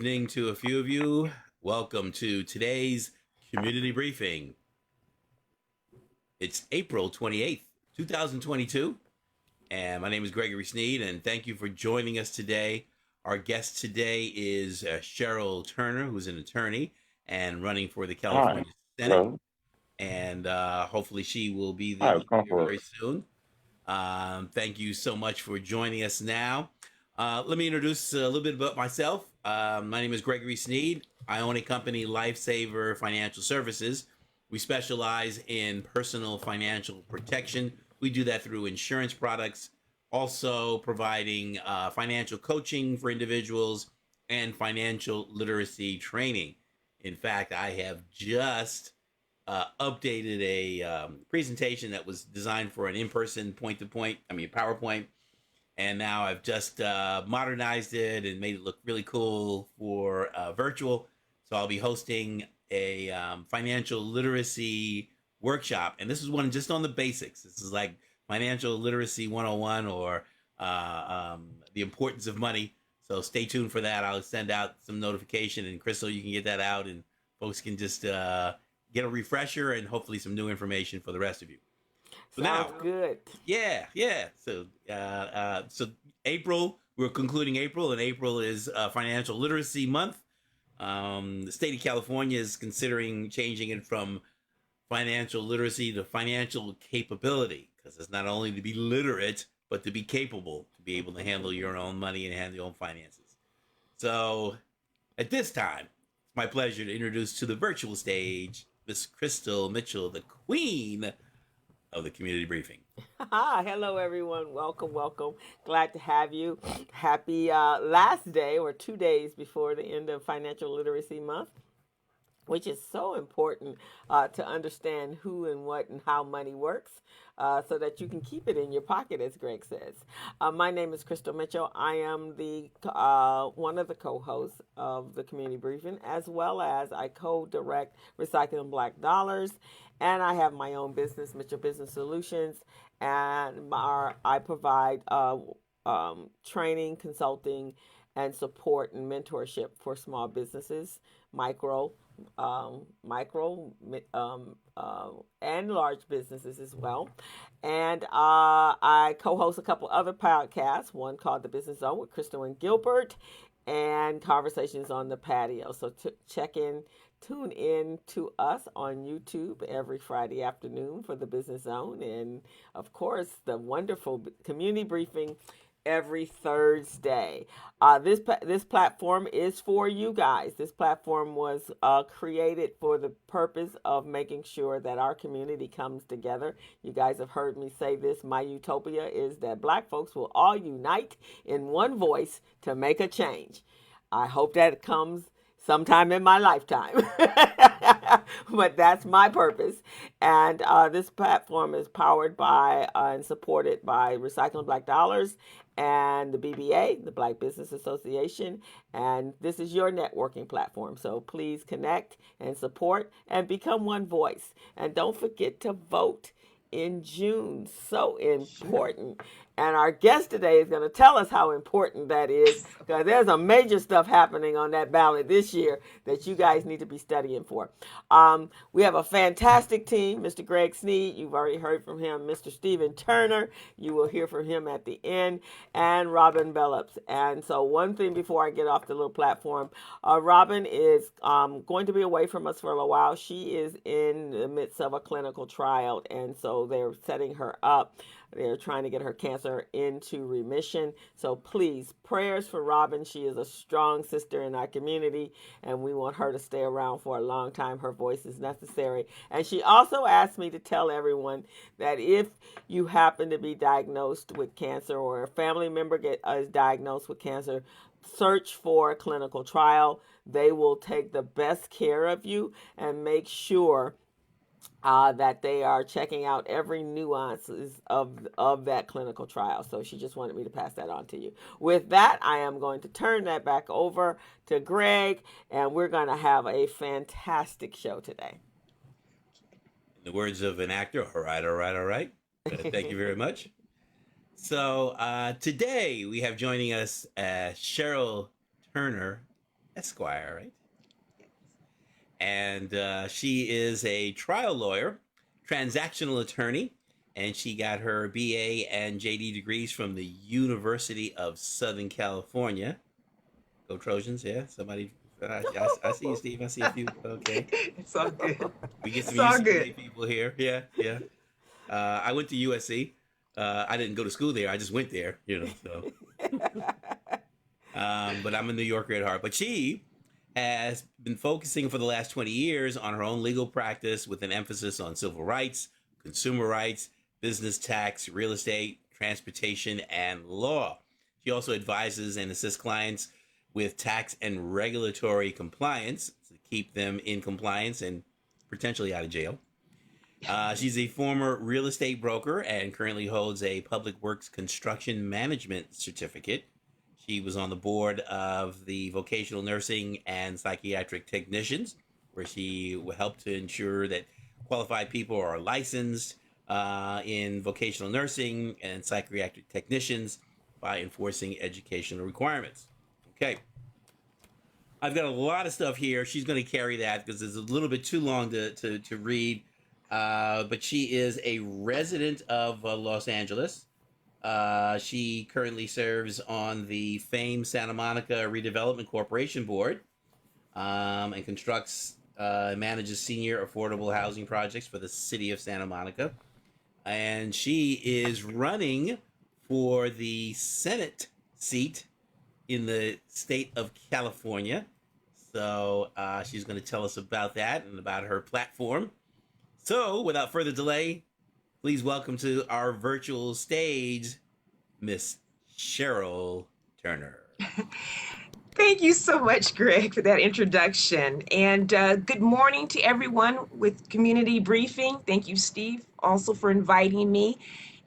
evening to a few of you. Welcome to today's community briefing. It's April 28th, 2022, and my name is Gregory Sneed, and thank you for joining us today. Our guest today is Cheryl Turner, who's an attorney and running for the Hi. California Senate, Hello. and hopefully she will be Hi, come here forward. very soon. Thank you so much for joining us now. Let me introduce a little bit about myself. My name is Gregory Sneed. I own a company, Lifesaver Financial Services. We specialize in personal financial protection. We do that through insurance products, also providing financial coaching for individuals and financial literacy training. In fact, I have just updated a presentation that was designed for an in-person point-to-point, PowerPoint, and now I've just modernized it and made it look really cool for virtual. So I'll be hosting a financial literacy workshop, and this is one just on the basics. This is like financial literacy 101 or the importance of money. So stay tuned for that. I'll send out some notification, and Crystal, you can get that out, and folks can just get a refresher and hopefully some new information for the rest of you. So Sounds now, good. yeah. So April, we're concluding April, and April is Financial Literacy Month. The state of California is considering changing it from financial literacy to financial capability, because it's not only to be literate, but to be capable, to be able to handle your own money and handle your own finances. So at this time, it's my pleasure to introduce to the virtual stage Miss Crystal Mitchell, the queen of the community briefing. Hello, everyone. Welcome, welcome. Glad to have you. Happy last day or 2 days before the end of Financial Literacy Month, which is so important to understand who and what and how money works. So that you can keep it in your pocket, as Greg says. My name is Crystal Mitchell. I am the one of the co-hosts of the Community Briefing, as well as I co-direct Recycling Black Dollars, and I have my own business, Mitchell Business Solutions, and I provide training, consulting, and support and mentorship for small businesses, micro, and large businesses as well. And I co-host a couple other podcasts, one called The Business Zone with Crystal and Gilbert, and Conversations on the Patio. So tune in to us on YouTube every Friday afternoon for The Business Zone, and of course the wonderful community briefing every Thursday. This platform is for you guys. This platform was created for the purpose of making sure that our community comes together. You guys have heard me say this. My utopia is that Black folks will all unite in one voice to make a change. I hope that comes sometime in my lifetime. But that's my purpose. And this platform is powered by and supported by Recycling Black Dollars and the BBA, the Black Business Association. And this is your networking platform. So please connect and support and become one voice. And don't forget to vote in June. So important. And our guest today is going to tell us how important that is, because there's some major stuff happening on that ballot this year that you guys need to be studying for. We have a fantastic team. Mr. Greg Sneed, you've already heard from him. Mr. Stephen Turner, you will hear from him at the end, and Robin Bellops. And so one thing before I get off the little platform, Robin is going to be away from us for a while. She is in the midst of a clinical trial, and so they're setting her up. They're trying to get her cancer into remission. So please, prayers for Robin. She is a strong sister in our community, and we want her to stay around for a long time. Her voice is necessary. And she also asked me to tell everyone that if you happen to be diagnosed with cancer, or a family member is diagnosed with cancer, search for a clinical trial. They will take the best care of you and make sure that they are checking out every nuances of that clinical trial. So she just wanted me to pass that on to you. With that, I am going to turn that back over to Greg, and we're going to have a fantastic show today. In the words of an actor, all right, all right, all right. Thank you very much. So today we have joining us Cheryl Turner, Esquire, right? And she is a trial lawyer, transactional attorney, and she got her BA and JD degrees from the University of Southern California. Go Trojans, yeah. Somebody, I see you, Steve. I see a few. Okay, It's all good. we get some It's all UCLA good. people here. Yeah, yeah. I went to USC. I didn't go to school there. I just went there, So, but I'm a New Yorker at heart. But she has been focusing for the last 20 years on her own legal practice with an emphasis on civil rights, consumer rights, business tax, real estate, transportation, and law. She also advises and assists clients with tax and regulatory compliance to keep them in compliance and potentially out of jail. She's a former real estate broker and currently holds a public works construction management certificate. She was on the board of the vocational nursing and psychiatric technicians, where she helped to ensure that qualified people are licensed in vocational nursing and psychiatric technicians by enforcing educational requirements. Okay. I've got a lot of stuff here. She's going to carry that because it's a little bit too long to read. But she is a resident of Los Angeles. She currently serves on the famed Santa Monica Redevelopment Corporation Board and constructs manages senior affordable housing projects for the city of Santa Monica. And she is running for the Senate seat in the state of California. So she's going to tell us about that and about her platform. So without further delay, please welcome to our virtual stage, Miss Cheryl Turner. Thank you so much, Greg, for that introduction. And good morning to everyone with Community Briefing. Thank you, Steve, also for inviting me.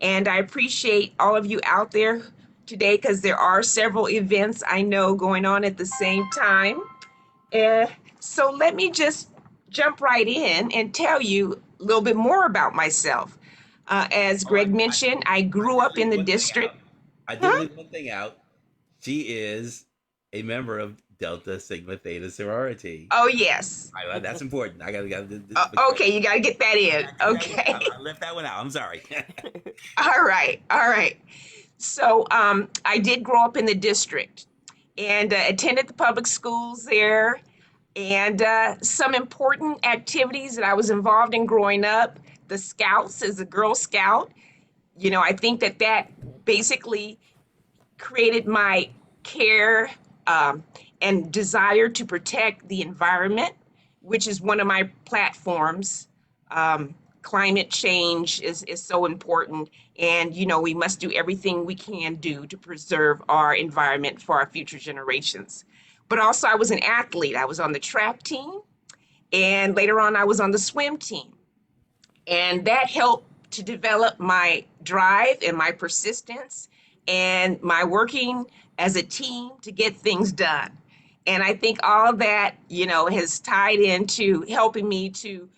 And I appreciate all of you out there today because there are several events I know going on at the same time. So let me just jump right in and tell you a little bit more about myself. As Oh, Greg mentioned, I I grew did up in leave the one thing district. out. I did Huh? leave one thing out. She is a member of Delta Sigma Theta sorority. Oh, yes. That's important. I gotta. Okay, you got to get that I in. gotta get that one out. Okay. I left that one out. I'm sorry. All right. All right. So I did grow up in the district and attended the public schools there. And some important activities that I was involved in growing up, the Scouts as a Girl Scout. I think that basically created my care um, and desire to protect the environment, which is one of my platforms. Climate change is so important, and we must do everything we can do to preserve our environment for our future generations. But also, I was an athlete. I was on the track team, and later on, I was on the swim team. And that helped to develop my drive and my persistence and my working as a team to get things done. And I think all that, has tied into helping me to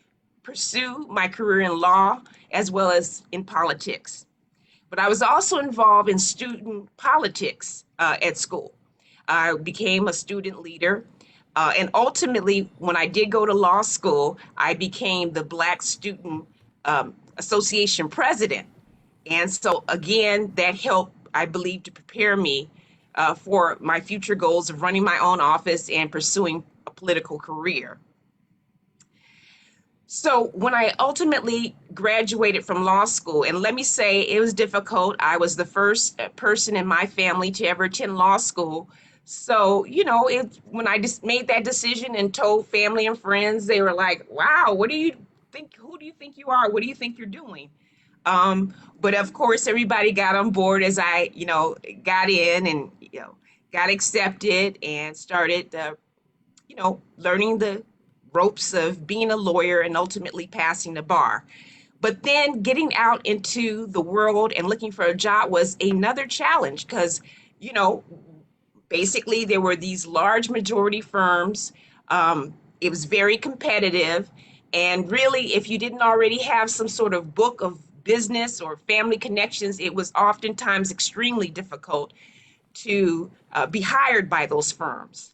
pursue my career in law as well as in politics. But I was also involved in student politics at school. I became a student leader. And ultimately, when I did go to law school, I became the Black Student Association president. And so, again, that helped, I believe, to prepare me for my future goals of running my own office and pursuing a political career. So when I ultimately graduated from law school, and let me say it was difficult. I was the first person in my family to ever attend law school. So, when I just made that decision and told family and friends, they were like, wow, what do you think? Who do you think you are? What do you think you're doing? But of course, everybody got on board as I, got in and, got accepted and started learning the ropes of being a lawyer and ultimately passing the bar. But then getting out into the world and looking for a job was another challenge because, you know, basically there were these large majority firms. It was very competitive. And really, if you didn't already have some sort of book of business or family connections, it was oftentimes extremely difficult to be hired by those firms.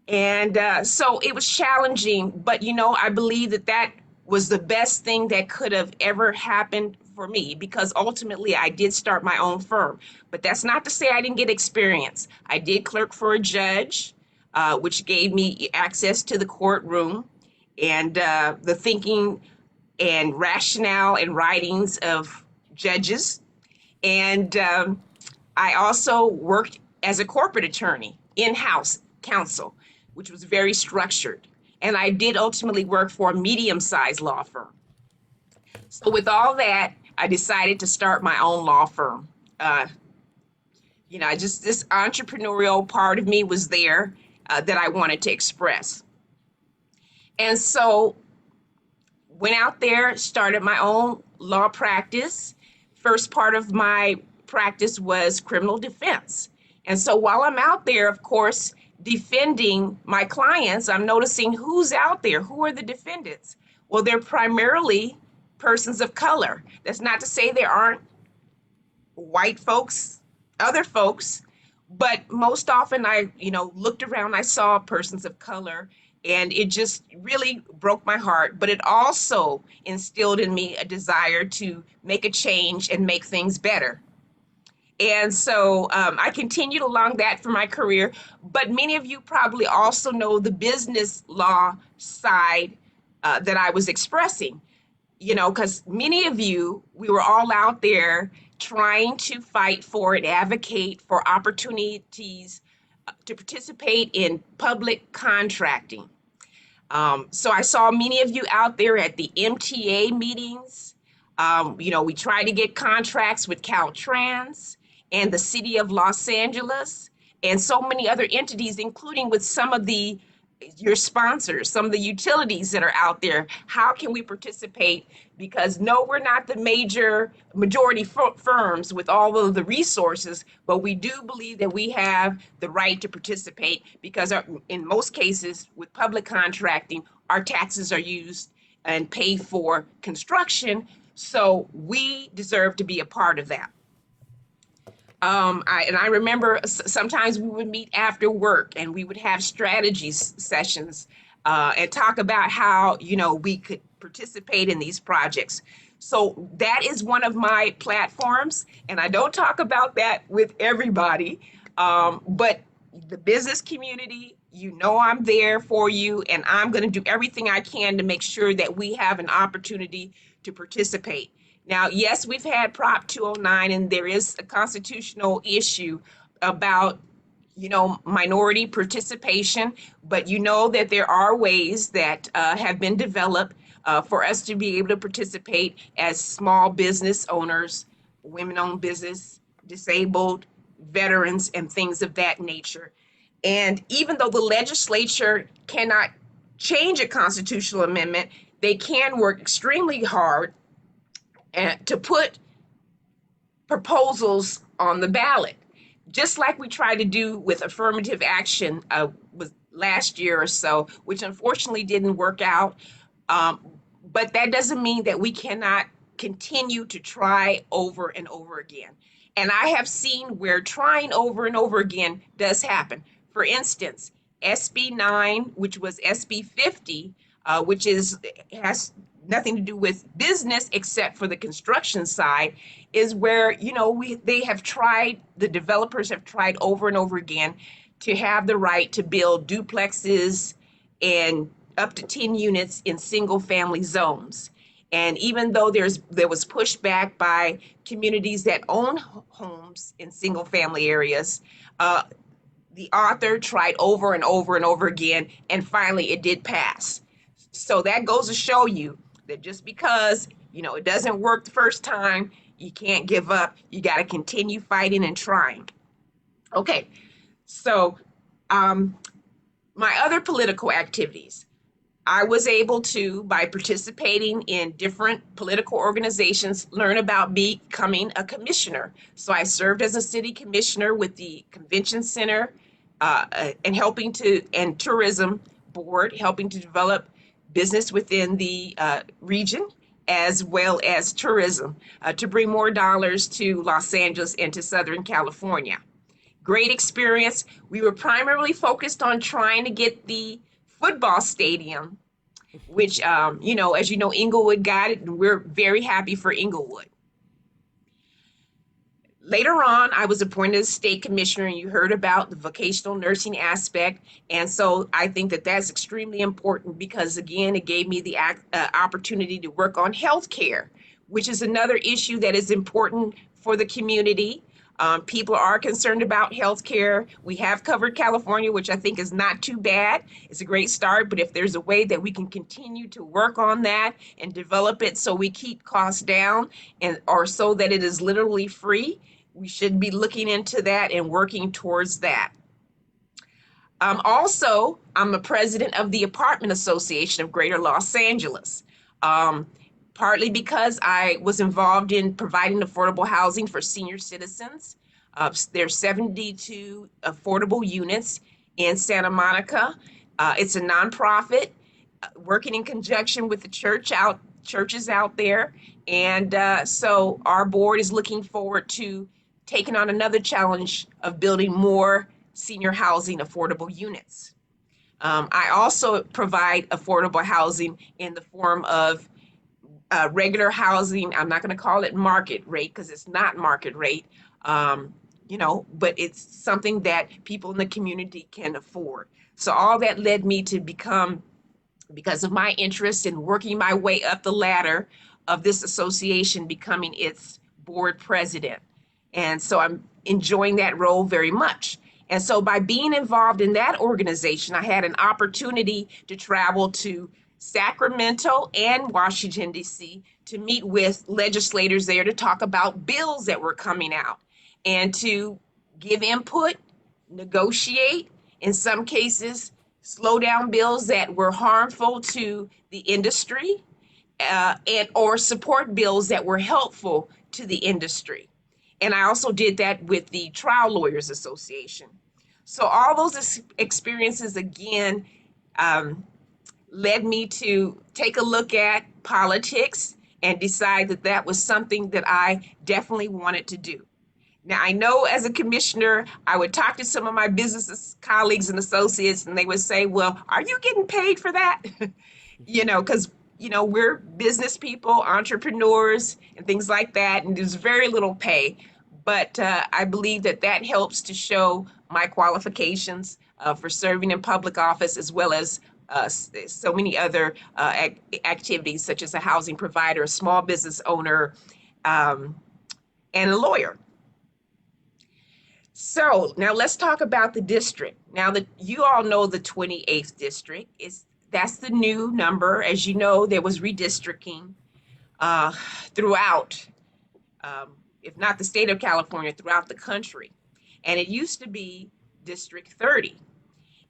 And so it was challenging, but I believe that that was the best thing that could have ever happened for me, because ultimately I did start my own firm. But that's not to say I didn't get experience. I did clerk for a judge, which gave me access to the courtroom and the thinking and rationale and writings of judges. And I also worked as a corporate attorney, in-house counsel, which was very structured. And I did ultimately work for a medium-sized law firm. So with all that, I decided to start my own law firm. Uh, I just, this entrepreneurial part of me was there, that I wanted to express. And so went out there, started my own law practice. First part of my practice was criminal defense. And so while I'm out there, of course, defending my clients, I'm noticing who's out there. Who are the defendants? Well, they're primarily persons of color. That's not to say there aren't white folks, other folks, but most often I, looked around, I saw persons of color, and it just really broke my heart. But it also instilled in me a desire to make a change and make things better. And so I continued along that for my career. But many of you probably also know the business law side that I was expressing, because many of you, we were all out there trying to fight for and advocate for opportunities to participate in public contracting. So I saw many of you out there at the MTA meetings. We tried to get contracts with Caltrans and the city of Los Angeles and so many other entities, including with some of your sponsors, some of the utilities that are out there. How can we participate? Because no, we're not the majority firms with all of the resources, but we do believe that we have the right to participate because in most cases with public contracting, our taxes are used and paid for construction. So we deserve to be a part of that. I remember sometimes we would meet after work and we would have strategy sessions and talk about how we could participate in these projects. So that is one of my platforms, and I don't talk about that with everybody, but the business community, I'm there for you, and I'm going to do everything I can to make sure that we have an opportunity to participate. Now, yes, we've had Prop 209, and there is a constitutional issue about, minority participation, but that there are ways that have been developed for us to be able to participate as small business owners, women-owned business, disabled, veterans, and things of that nature. And even though the legislature cannot change a constitutional amendment, they can work extremely hard to put proposals on the ballot, just like we tried to do with affirmative action was last year or so, which unfortunately didn't work out. But that doesn't mean that we cannot continue to try over and over again. And I have seen where trying over and over again does happen. For instance, SB 9, which was SB 50, which has nothing to do with business except for the construction side, is where the developers have tried over and over again to have the right to build duplexes and up to 10 units in single family zones. And even though there was pushback by communities that own homes in single family areas, the author tried over and over and over again, and finally it did pass. So that goes to show you that just because, it doesn't work the first time, you can't give up. You got to continue fighting and trying. Okay, so my other political activities, I was able to, by participating in different political organizations, learn about becoming a commissioner. So I served as a city commissioner with the convention center and tourism board, helping to develop business within the region, as well as tourism, to bring more dollars to Los Angeles and to Southern California. Great experience. We were primarily focused on trying to get the football stadium, which, as you know, Inglewood got it. And we're very happy for Inglewood. Later on, I was appointed as state commissioner, and you heard about the vocational nursing aspect. And so I think that that's extremely important because, again, it gave me the opportunity to work on healthcare, which is another issue that is important for the community. People are concerned about healthcare. We have covered California, which I think is not too bad. It's a great start, but if there's a way that we can continue to work on that and develop it so we keep costs down or so that it is literally free, we should be looking into that and working towards that. Also, I'm a president of the Apartment Association of Greater Los Angeles. Partly because I was involved in providing affordable housing for senior citizens. There's 72 affordable units in Santa Monica. It's a nonprofit working in conjunction with the churches out there. And so our board is looking forward to taking on another challenge of building more senior housing affordable units. I also provide affordable housing in the form of regular housing. I'm not going to call it market rate because it's not market rate, but it's something that people in the community can afford. So all that led me to because of my interest in working my way up the ladder of this association, becoming its board president. And so I'm enjoying that role very much. And so by being involved in that organization, I had an opportunity to travel to Sacramento and Washington, D.C. to meet with legislators there to talk about bills that were coming out and to give input, negotiate, in some cases, slow down bills that were harmful to the industry and or support bills that were helpful to the industry. And I also did that with the Trial Lawyers Association. So all those experiences, again, led me to take a look at politics and decide that that was something that I definitely wanted to do. Now, I know as a commissioner, I would talk to some of my business colleagues and associates, and they would say, well, are you getting paid for that? Because, we're business people, entrepreneurs, and things like that, and there's very little pay. But I believe that helps to show my qualifications for serving in public office, as well as so many other activities, such as a housing provider, a small business owner, and a lawyer. So now let's talk about the district. Now that you all know the 28th district, that's the new number. As you know, there was redistricting throughout, if not the state of California, throughout the country. And it used to be District 30.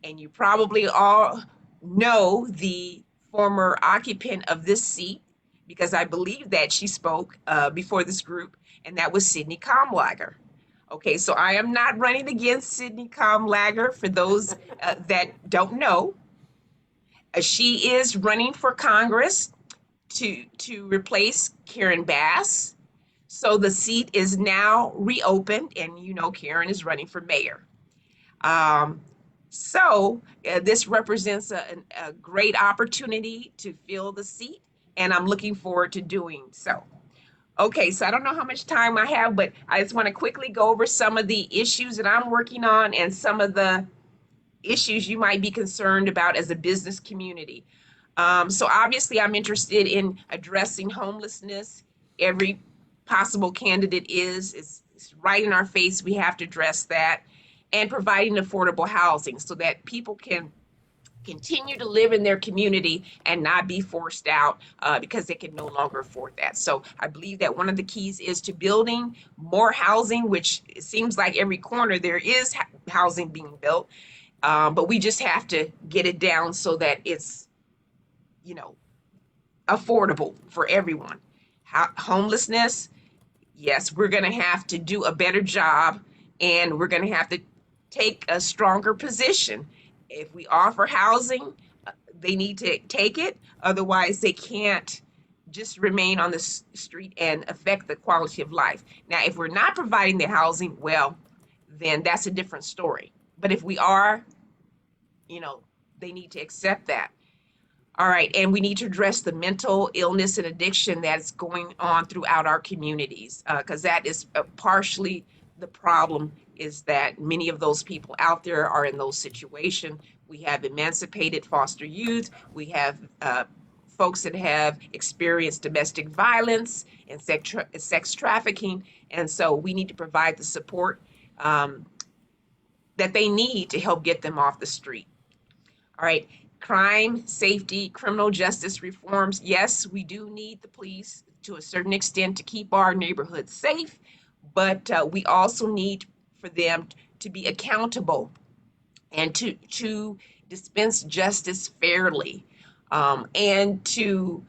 And you probably all know the former occupant of this seat, because I believe that she spoke before this group, and that was Sydney Comlager. Okay, so I am not running against Sydney Comlager, for those that don't know. She is running for Congress to replace Karen Bass. So the seat is now reopened, and Karen is running for mayor. So this represents a great opportunity to fill the seat, and I'm looking forward to doing so. Okay, so I don't know how much time I have, but I just want to quickly go over some of the issues that I'm working on and some of the issues you might be concerned about as a business community. So obviously I'm interested in addressing homelessness. Every possible candidate is right in our face. We have to address that, and providing affordable housing so that people can continue to live in their community and not be forced out because they can no longer afford that. So I believe that one of the keys is to building more housing, which it seems like every corner there is housing being built, but we just have to get it down so that it's, affordable for everyone. Homelessness, yes, we're going to have to do a better job, and we're going to have to take a stronger position. If we offer housing, they need to take it. Otherwise, they can't just remain on the street and affect the quality of life. Now, if we're not providing the housing, well, then that's a different story. But if we are, you know, they need to accept that. All right, and we need to address the mental illness and addiction that's going on throughout our communities, because that is partially the problem, is that many of those people out there are in those situations. We have emancipated foster youth. We have folks that have experienced domestic violence and sex trafficking, and so we need to provide the support that they need to help get them off the street. All right, crime, safety, criminal justice reforms. Yes, we do need the police to a certain extent to keep our neighborhoods safe, but we also need for them to be accountable and to dispense justice fairly, and to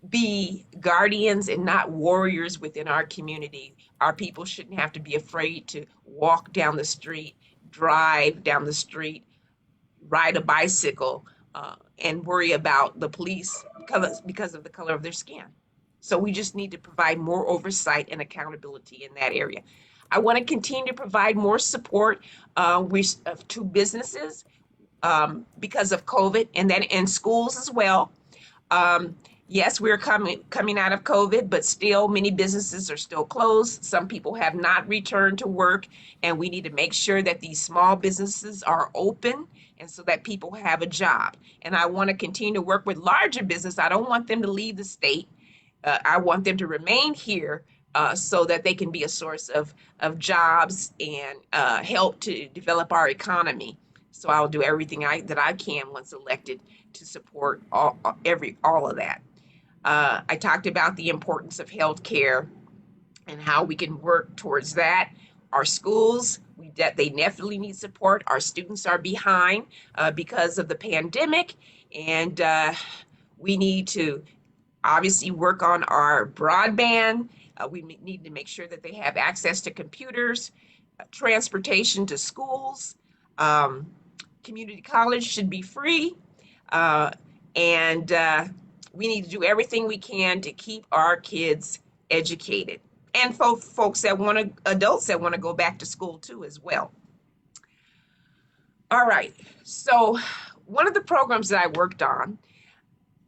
be guardians and not warriors within our community. Our people shouldn't have to be afraid to walk down the street, drive down the street, ride a bicycle, and worry about the police because of the color of their skin. So we just need to provide more oversight and accountability in that area. I want to continue to provide more support to businesses because of COVID, and then in schools as well. Yes, we're coming out of COVID, but still many businesses are still closed. Some people have not returned to work, and we need to make sure that these small businesses are open and so that people have a job. And I want to continue to work with larger business. I don't want them to leave the state. I want them to remain here so that they can be a source of jobs and help to develop our economy. So I'll do everything that I can once elected to support all of that. I talked about the importance of healthcare and how we can work towards that. Our schools, they definitely need support. Our students are behind because of the pandemic, and we need to obviously work on our broadband. We need to make sure that they have access to computers, transportation to schools. Community college should be free, and we need to do everything we can to keep our kids educated, and folks that adults that want to go back to school too as well. All right, so one of the programs that I worked on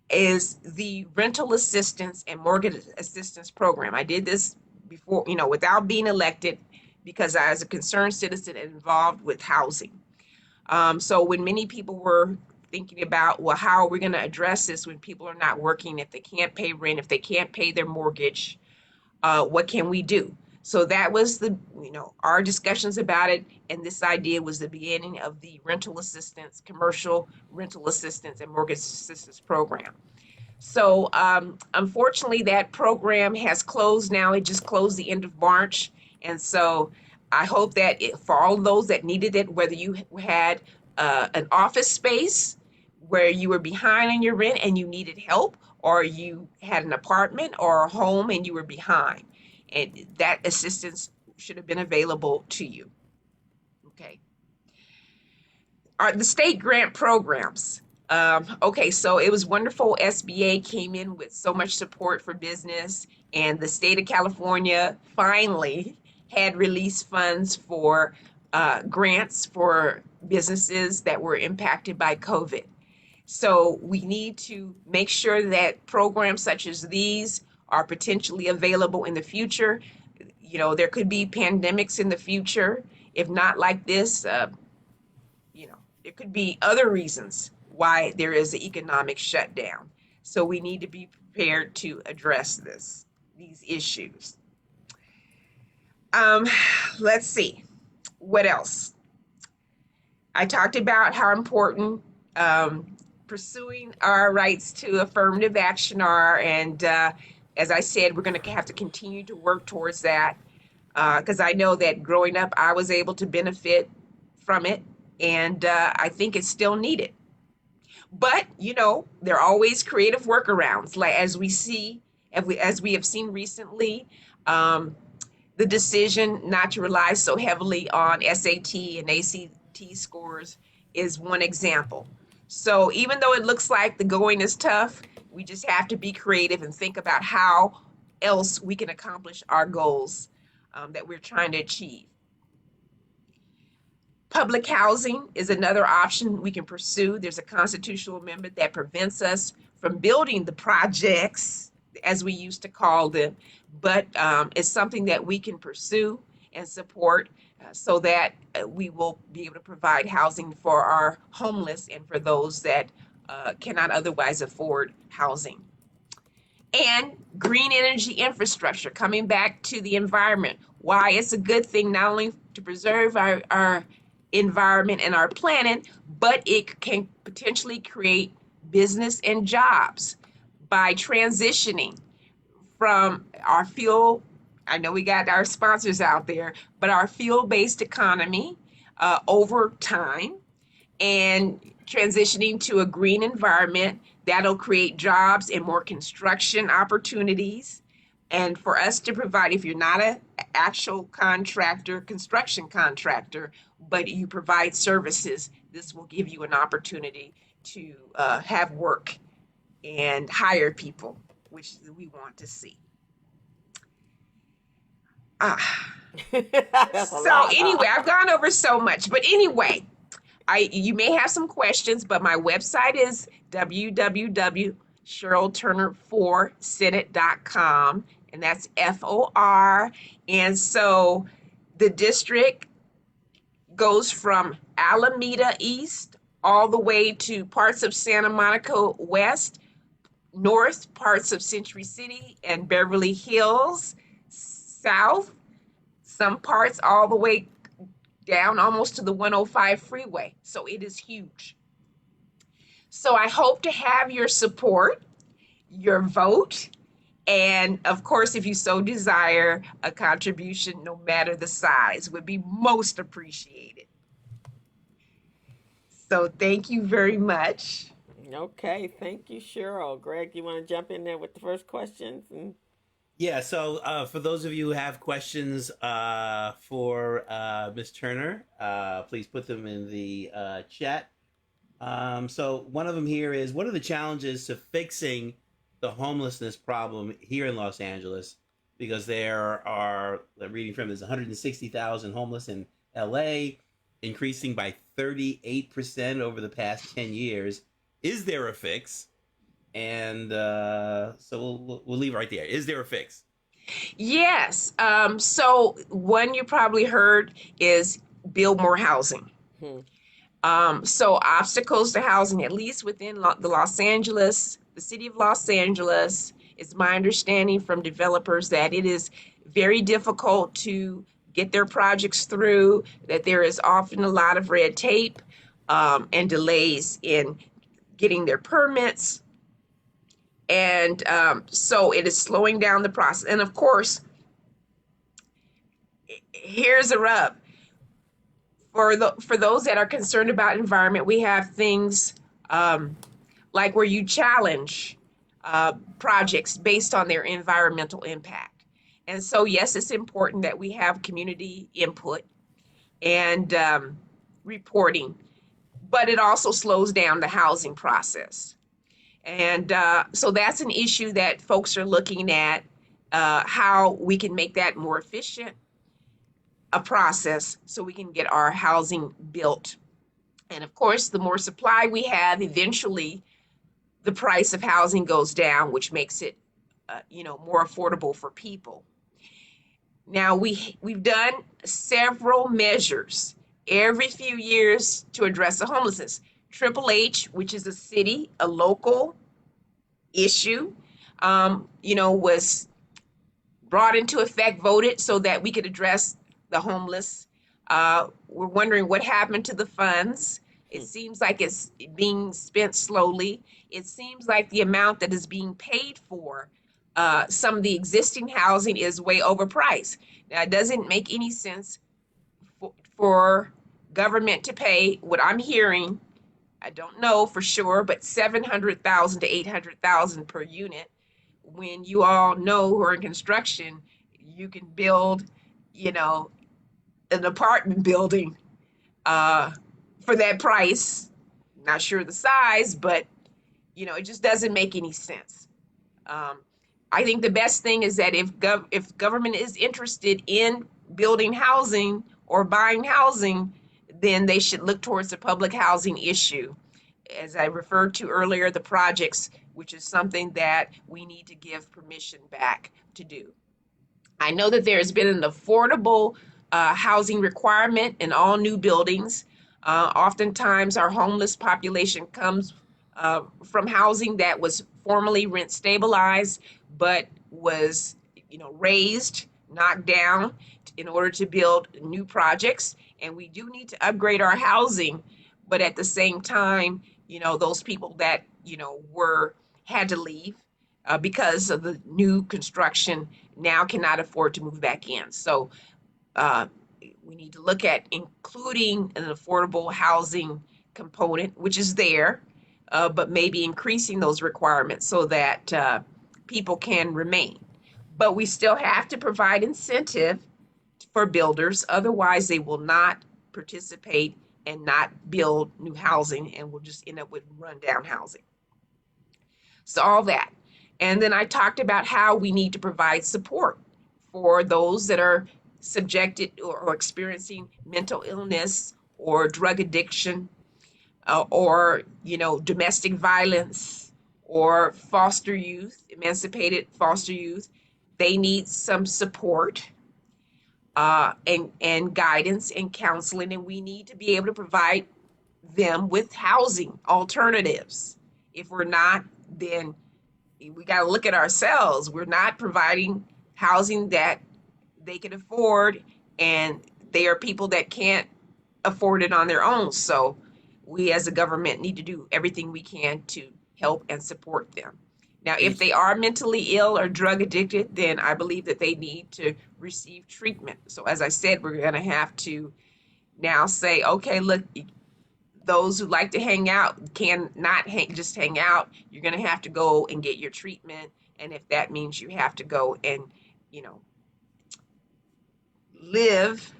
is the rental assistance and mortgage assistance program. I did this before, without being elected, because I was a concerned citizen involved with housing. So when many people were thinking about, well, how are we going to address this when people are not working, if they can't pay rent, if they can't pay their mortgage, what can we do? So that was our discussions about it, and this idea was the beginning of the rental assistance, commercial rental assistance and mortgage assistance program. So unfortunately, that program has closed now. It just closed the end of March, and so I hope that for all those that needed it, whether you had an office space where you were behind on your rent and you needed help, or you had an apartment or a home and you were behind, and that assistance should have been available to you. Okay. The state grant programs. Okay, so it was wonderful. SBA came in with so much support for business, and the state of California finally had released funds for grants for businesses that were impacted by COVID. So we need to make sure that programs such as these are potentially available in the future. There could be pandemics in the future. If not like this, there could be other reasons why there is an economic shutdown. So we need to be prepared to address these issues. Let's see, what else? I talked about how important pursuing our rights to affirmative action are, and as I said, we're going to have to continue to work towards that, because I know that growing up, I was able to benefit from it, and I think it's still needed. But, there are always creative workarounds, like as we have seen recently, the decision not to rely so heavily on SAT and ACT scores is one example. So even though it looks like the going is tough, we just have to be creative and think about how else we can accomplish our goals that we're trying to achieve. Public housing is another option we can pursue. There's a constitutional amendment that prevents us from building the projects, as we used to call them, but it's something that we can pursue and support so that we will be able to provide housing for our homeless and for those that cannot otherwise afford housing. And green energy infrastructure, coming back to the environment, why it's a good thing not only to preserve our environment and our planet, but it can potentially create business and jobs by transitioning from our fuel. I know we got our sponsors out there, but our fuel-based economy over time and transitioning to a green environment that'll create jobs and more construction opportunities. And for us to provide, if you're not an actual contractor, construction contractor, but you provide services, this will give you an opportunity to have work and hire people, which we want to see. So anyway, I've gone over so much, but anyway, you may have some questions, but my website is www.CherylTurner4Senate.com, and that's FOR. And so the district goes from Alameda East all the way to parts of Santa Monica West, north, parts of Century City and Beverly Hills, south, some parts all the way down almost to the 105 freeway. So it is huge. So I hope to have your support, your vote, and of course, if you so desire, a contribution, no matter the size, would be most appreciated. So thank you very much. Okay, thank you, Cheryl. Greg, you want to jump in there with the first questions? Yeah, so for those of you who have questions for Ms. Turner, please put them in the chat. So one of them here is, what are the challenges to fixing the homelessness problem here in Los Angeles? Because there are, reading from, there's 160,000 homeless in LA, increasing by 38% over the past 10 years. Is there a fix? And so we'll leave it right there. Is there a fix? Yes. So one you probably heard is build more housing. So obstacles to housing, at least within the Los Angeles, the city of Los Angeles, it's my understanding from developers that it is very difficult to get their projects through, that there is often a lot of red tape and delays in getting their permits. And so it is slowing down the process. And of course, here's a rub. For those that are concerned about environment, we have things like where you challenge projects based on their environmental impact. And so, yes, it's important that we have community input and reporting, but it also slows down the housing process. And so that's an issue that folks are looking at, how we can make that more efficient, a process, so we can get our housing built. And of course, the more supply we have, eventually the price of housing goes down, which makes it, more affordable for people. Now, we've done several measures every few years to address the homelessness. Triple H, which is a local issue, was brought into effect, voted so that we could address the homeless. We're wondering what happened to the funds. It seems like it's being spent slowly. It seems like the amount that is being paid for some of the existing housing is way overpriced. Now, it doesn't make any sense for government to pay what I'm hearing. I don't know for sure, but $700,000 to $800,000 per unit. When you all know who are in construction, you can build, an apartment building for that price. Not sure the size, but it just doesn't make any sense. I think the best thing is that if government is interested in building housing or buying housing, then they should look towards the public housing issue. As I referred to earlier, the projects, which is something that we need to give permission back to do. I know that there has been an affordable housing requirement in all new buildings. Oftentimes, our homeless population comes from housing that was formerly rent stabilized, but was, raised, knocked down in order to build new projects. And we do need to upgrade our housing, but at the same time, those people that were had to leave because of the new construction now cannot afford to move back in. So uh, we need to look at including an affordable housing component, which is there, but maybe increasing those requirements so that people can remain. But we still have to provide incentive for builders, otherwise they will not participate and not build new housing, and we'll just end up with rundown housing. So all that. And then I talked about how we need to provide support for those that are subjected or experiencing mental illness or drug addiction, or domestic violence, or foster youth, emancipated foster youth. They need some support and guidance and counseling, and we need to be able to provide them with housing alternatives. If we're not, then we got to look at ourselves. We're not providing housing that they can afford, and they are people that can't afford it on their own. So we as a government need to do everything we can to help and support them. Now, if they are mentally ill or drug addicted, then I believe that they need to receive treatment. So as I said, we're going to have to now say, okay, look, those who like to hang out can not just hang out. You're going to have to go and get your treatment. And if that means you have to go and, live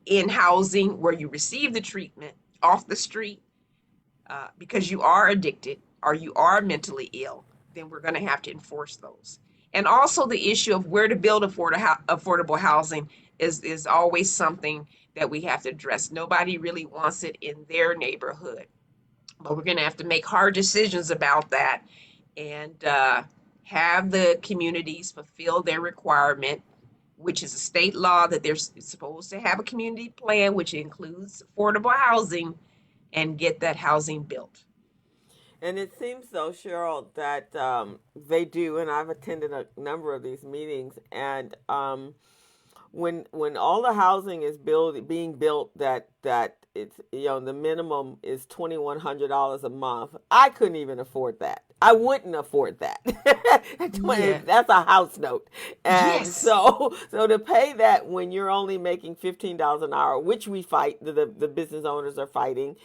in housing where you receive the treatment off the street because you are addicted or you are mentally ill, then we're going to have to enforce those. And also the issue of where to build affordable housing is always something that we have to address. Nobody really wants it in their neighborhood, but we're going to have to make hard decisions about that and have the communities fulfill their requirement, which is a state law that they're supposed to have a community plan, which includes affordable housing, and get that housing built. And it seems though, Cheryl, that they do, and I've attended a number of these meetings, and when all the housing is being built, that it's the minimum is $2,100 a month. I couldn't even afford that. I wouldn't afford that. That's a house note, and Yes. so to pay that when you're only making $15 an hour, which we fight, the business owners are fighting,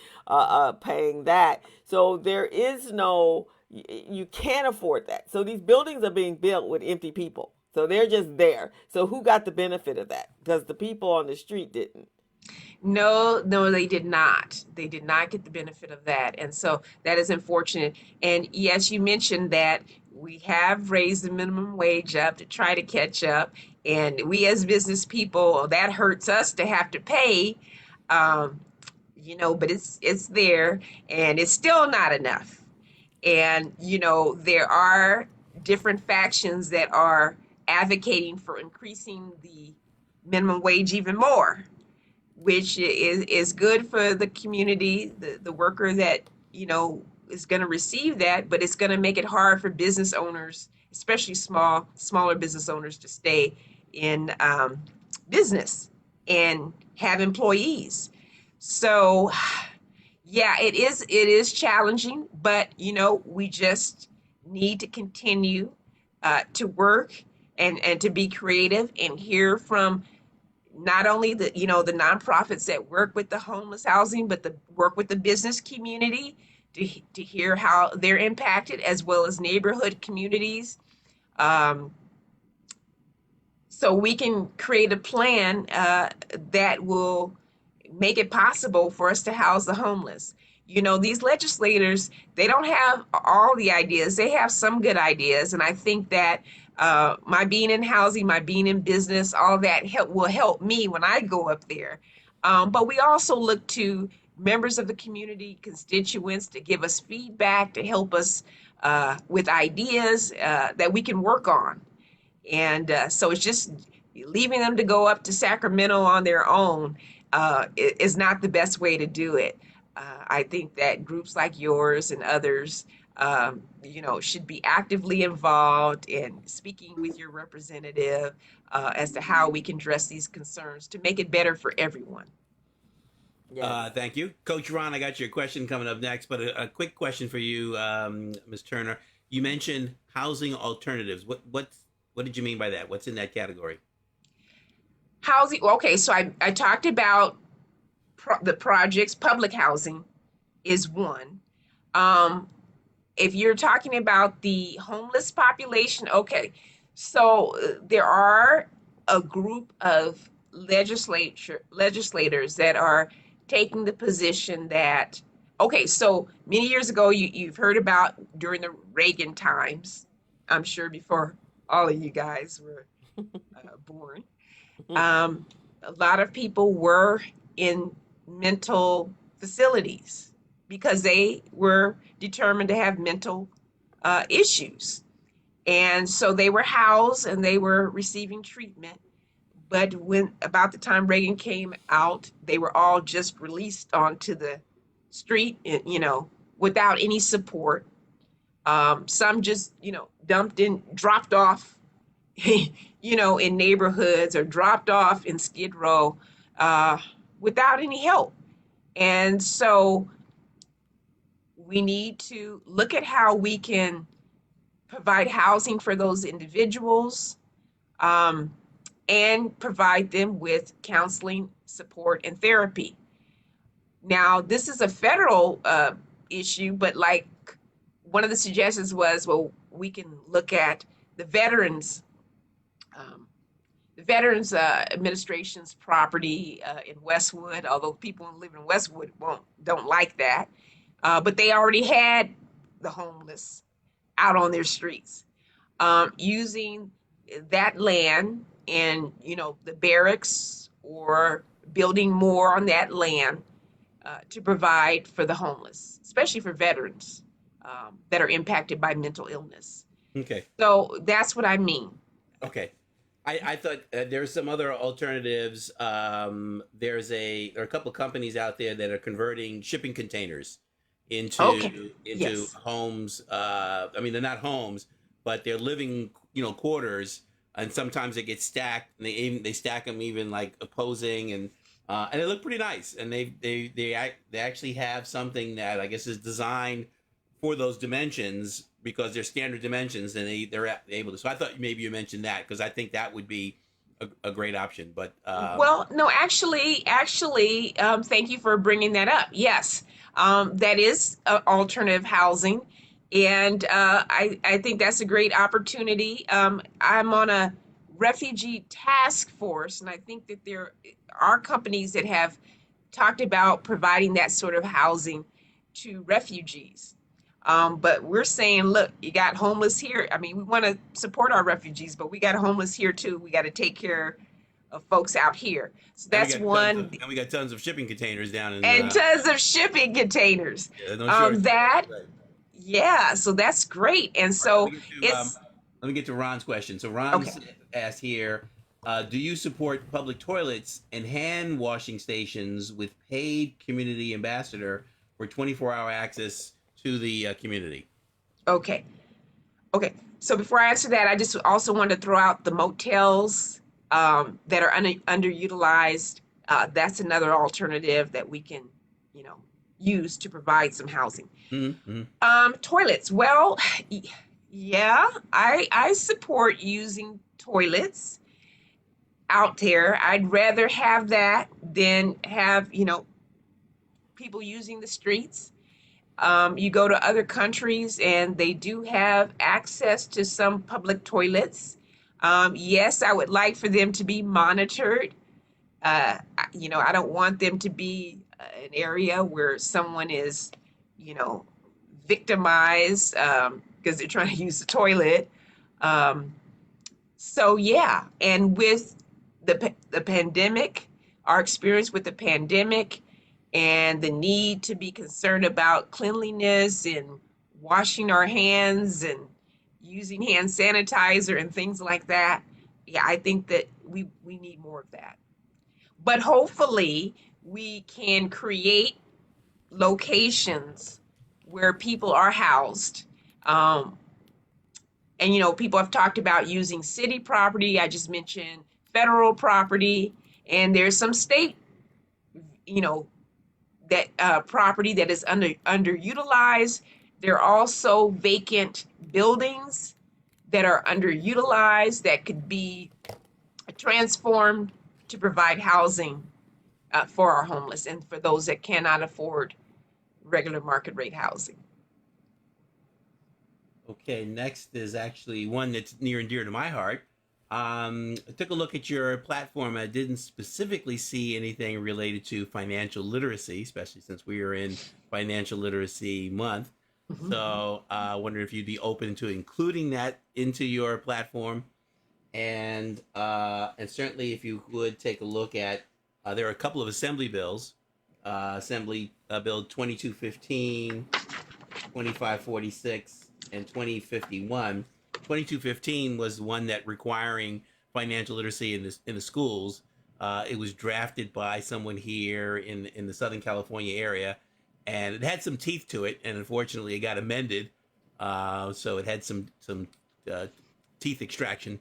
paying that. So there is no, you can't afford that. So these buildings are being built with empty people. So they're just there. So who got the benefit of that? Because the people on the street didn't. No, they did not. They did not get the benefit of that. And so that is unfortunate. And yes, you mentioned that we have raised the minimum wage up to try to catch up. And we as business people, that hurts us to have to pay, but it's there and it's still not enough. And, there are different factions that are advocating for increasing the minimum wage even more, which is good for the community, the worker that, is going to receive that, but it's going to make it hard for business owners, especially smaller business owners, to stay in business and have employees. So, yeah, it is challenging, but, we just need to continue to work and to be creative and hear from not only the nonprofits that work with the homeless housing, but the work with the business community to hear how they're impacted, as well as neighborhood communities, so we can create a plan that will make it possible for us to house the homeless. These legislators, they don't have all the ideas. They have some good ideas, and I think that my being in housing, my being in business, all that will help me when I go up there. But we also look to members of the community, constituents to give us feedback, to help us with ideas that we can work on. And so it's just leaving them to go up to Sacramento on their own is not the best way to do it. I think that groups like yours and others, should be actively involved in speaking with your representative as to how we can address these concerns to make it better for everyone. Yes. Thank you, Coach Ron. I got your question coming up next, but a quick question for you, Ms. Turner. You mentioned housing alternatives. What did you mean by that? What's in that category? Housing, okay, so I talked about the projects. Public housing is one. Um, if you're talking about the homeless population, okay, so there are a group of legislators that are taking the position that, okay, so many years ago, you've heard about during the Reagan times, I'm sure before all of you guys were born, a lot of people were in mental facilities because they were determined to have mental issues. And so they were housed and they were receiving treatment. But when about the time Reagan came out, they were all just released onto the street, without any support. Some just, dropped off, in neighborhoods or dropped off in Skid Row uh, without any help. And so we need to look at how we can provide housing for those individuals, um, and provide them with counseling, support, and therapy. Now, this is a federal issue, but like one of the suggestions was, well, we can look at the um, Veterans Administration's property in Westwood, although people who live in Westwood don't like that. But they already had the homeless out on their streets, using that land and the barracks or building more on that land to provide for the homeless, especially for veterans that are impacted by mental illness. Okay. So that's what I mean. Okay. I thought there's some other alternatives. There are a couple companies out there that are converting shipping containers Okay. into Yes. homes. I mean, they're not homes, but they're living, quarters. And sometimes they get stacked, and they stack them even like opposing, and they look pretty nice. And they actually have something that I guess is designed for those dimensions because they're standard dimensions, and they're able to. So I thought maybe you mentioned that because I think that would be a great option. But Well, no, actually, thank you for bringing that up. Yes, that is alternative housing, and I think that's a great opportunity. I'm on a refugee task force, and I think that there are companies that have talked about providing that sort of housing to refugees. But we're saying, look, you got homeless here. I mean, we want to support our refugees, but we got homeless here too. We got to take care of folks out here. So and we that's got tons of one, and we got tons of shipping containers down in and tons of shipping containers. yeah, no shortage of That, that. Right. yeah, so that's great. And All right, so it's let me get to Ron's question. So okay. Ron's asked here, do you support public toilets and hand washing stations with paid community ambassador for 24-hour access to the community? Okay. Okay. So before I answer that, I just also want to throw out the motels that are underutilized. That's another alternative that we can, you know, use to provide some housing. Mm-hmm. Toilets. Well, yeah, I support using toilets out there. I'd rather have that than have, people using the streets. You go to other countries and they do have access to some public toilets. Yes, I would like for them to be monitored. I don't want them to be an area where someone is, you know, victimized because they're trying to use the toilet. Um, so yeah, and with the pandemic, our experience with the pandemic and the need to be concerned about cleanliness and washing our hands and using hand sanitizer and things like that. Yeah, I think that we need more of that. But hopefully, we can create locations where people are housed. Um, and, people have talked about using city property. I just mentioned federal property, and there's some state, you know, that property that is underutilized. There are also vacant buildings that are underutilized that could be transformed to provide housing for our homeless and for those that cannot afford regular market rate housing. Okay, next is actually one that's near and dear to my heart. I took a look at your platform. I didn't specifically see anything related to financial literacy, especially since we are in Financial Literacy Month. Mhm. So I wonder if you'd be open to including that into your platform, and certainly if you would take a look at there are a couple of assembly bills, Assembly Bill 2215, 2546, and 2051. 2215 was one that requiring financial literacy in the schools. It was drafted by someone here in the Southern California area, and it had some teeth to it. And unfortunately, it got amended, so it had some uh, teeth extraction.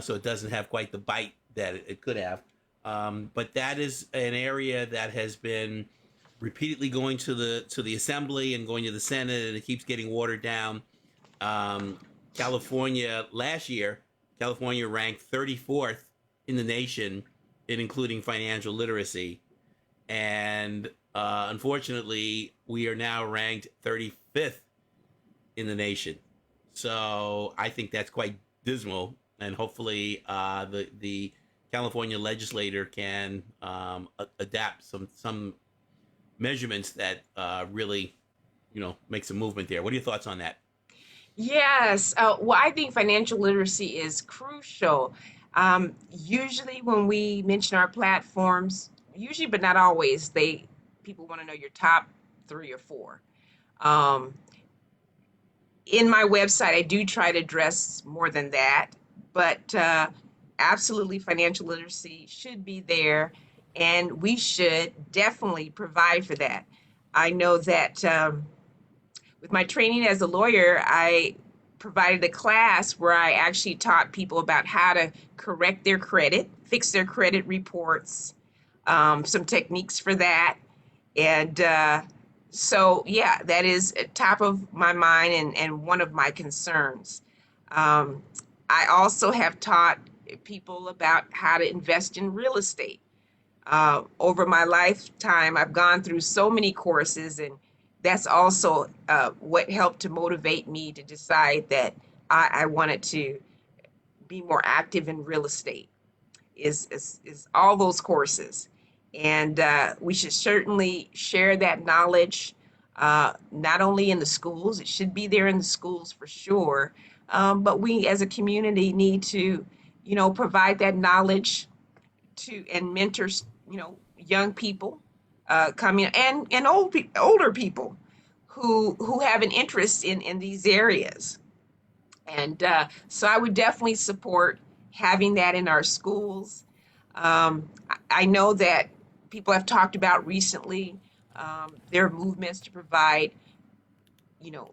So it doesn't have quite the bite that it could have. But that is an area that has been repeatedly going to the assembly and going to the Senate, and it keeps getting watered down. Um, California last year, California ranked 34th in the nation in including financial literacy, and unfortunately, we are now ranked 35th in the nation. So I think that's quite dismal, and hopefully, the California legislator can adapt some measurements that really, make some movement there. What are your thoughts on that? Yes. Well, I think financial literacy is crucial. Usually, when we mention our platforms, usually, but not always, people want to know your top three or four. Um, in my website, I do try to address more than that, but absolutely, financial literacy should be there, and we should definitely provide for that. I know that with my training as a lawyer, I provided a class where I actually taught people about how to correct their credit, fix their credit reports, some techniques for that. And so, yeah, that is at top of my mind and one of my concerns. Um, I also have taught people about how to invest in real estate. Over my lifetime, I've gone through so many courses, and that's also what helped to motivate me to decide that I wanted to be more active in real estate. Is all those courses, and we should certainly share that knowledge. Not only in the schools, it should be there in the schools for sure, but we as a community need to, provide that knowledge to and mentors, young people coming and older people who have an interest in these areas. And so I would definitely support having that in our schools. I know that people have talked about recently there are movements to provide,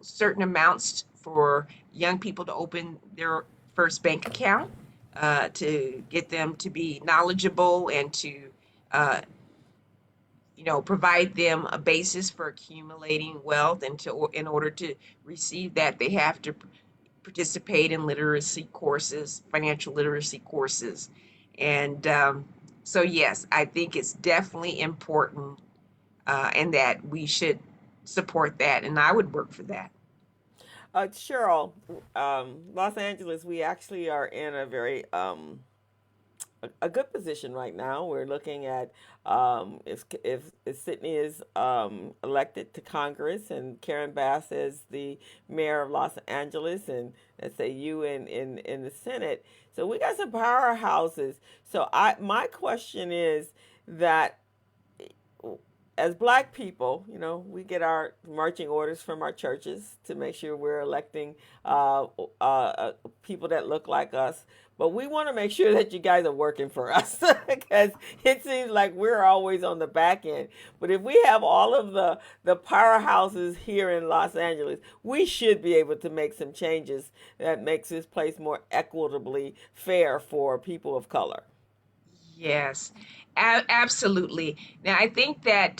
certain amounts for young people to open their first bank account, to get them to be knowledgeable and to, uh, provide them a basis for accumulating wealth. And in order to receive that, they have to participate in literacy courses, financial literacy courses. And so, yes, I think it's definitely important, and that we should support that. And I would work for that. Cheryl, Los Angeles, we actually are in a very a good position right now. We're looking at if Sydney is elected to Congress and Karen Bass is the mayor of Los Angeles, and let's say you in the Senate. So we got some powerhouses. So my question is that as Black people, we get our marching orders from our churches to make sure we're electing people that look like us. But we want to make sure that you guys are working for us because it seems like we're always on the back end. But if we have all of the powerhouses here in Los Angeles, we should be able to make some changes that makes this place more equitably fair for people of color. Yes, absolutely. Now, I think that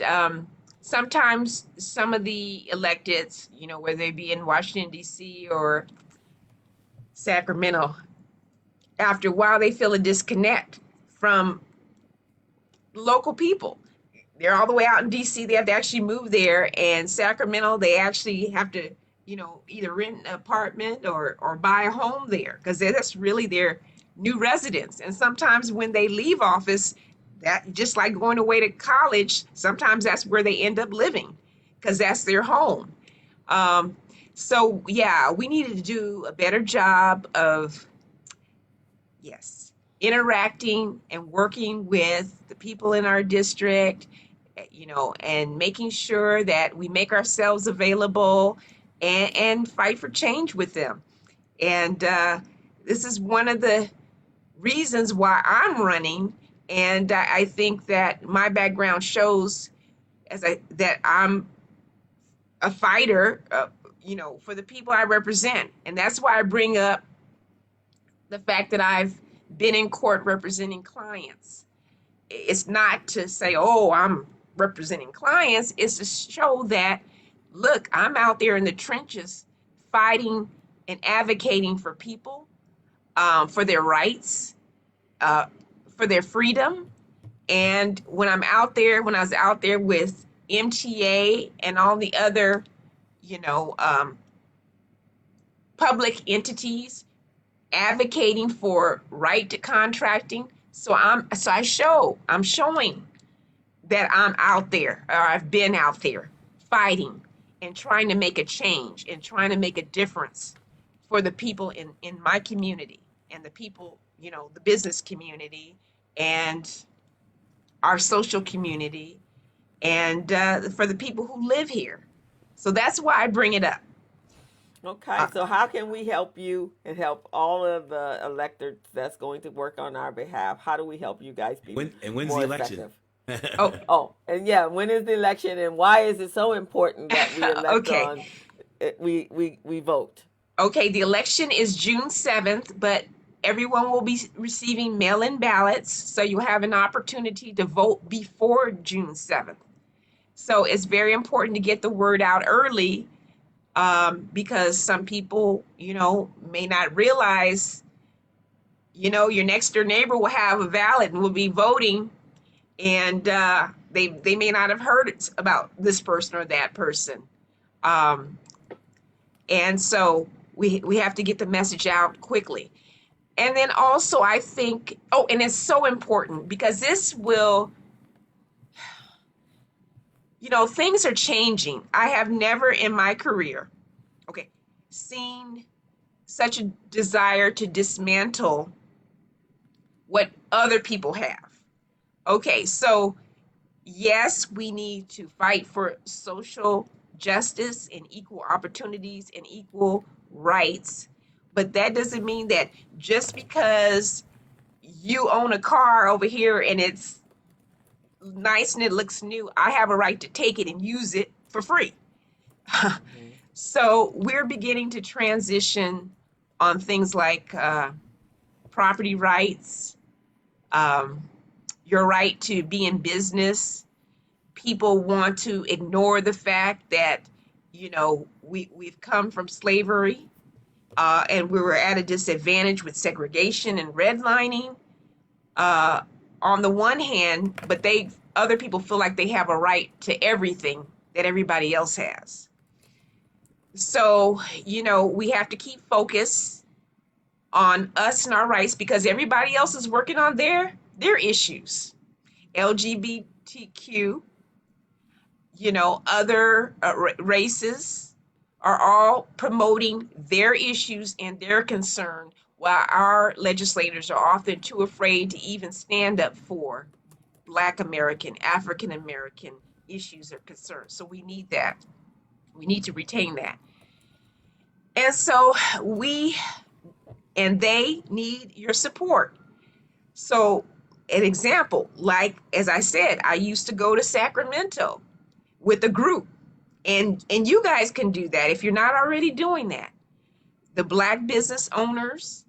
sometimes some of the electeds, whether they be in Washington, D.C. or Sacramento, after a while they feel a disconnect from local people. They're all the way out in DC. They have to actually move there. And Sacramento, they actually have to, either rent an apartment or buy a home there because that's really their new residence. And sometimes when they leave office, that just like going away to college, sometimes that's where they end up living because that's their home. So yeah, we needed to do a better job of, yes, interacting and working with the people in our district, and making sure that we make ourselves available and fight for change with them. And this is one of the reasons why I'm running. And I think that my background shows that I'm a fighter, for the people I represent. And that's why I bring up the fact that I've been in court representing clients. It's not to say, oh, I'm representing clients. It's to show that, look, I'm out there in the trenches fighting and advocating for people, for their rights, for their freedom. And when I was out there with MTA and all the other, public entities advocating for right to contracting. I'm showing that I'm out there, or I've been out there fighting and trying to make a change and trying to make a difference for the people in my community and the people, the business community and our social community and for the people who live here. So that's why I bring it up. Okay, so how can we help you and help all of the electors that's going to work on our behalf? How do we help you guys be When's more the election? effective? And yeah, when is the election and why is it so important that we elect Okay. on we vote? Okay, the election is June 7th, but everyone will be receiving mail-in ballots, so you have an opportunity to vote before June 7th. So it's very important to get the word out early, because some people, may not realize, your next door neighbor will have a ballot and will be voting, and they may not have heard about this person or that person. And so we have to get the message out quickly. And then also I think, and it's so important because this will, things are changing. I have never in my career, seen such a desire to dismantle what other people have. Okay, so yes, we need to fight for social justice and equal opportunities and equal rights, but that doesn't mean that just because you own a car over here and it's nice and it looks new, I have a right to take it and use it for free. So we're beginning to transition on things like property rights, your right to be in business. People want to ignore the fact that, we've come from slavery, and we were at a disadvantage with segregation and redlining on the one hand, but other people feel like they have a right to everything that everybody else has. So, we have to keep focus on us and our rights because everybody else is working on their issues. LGBTQ, other races are all promoting their issues and their concern, while our legislators are often too afraid to even stand up for Black American, African American issues are concerned. So we need that. We need to retain that. And so we and they need your support. So, an example, like as I said, I used to go to Sacramento with a group, and you guys can do that if you're not already doing that. The Black business owners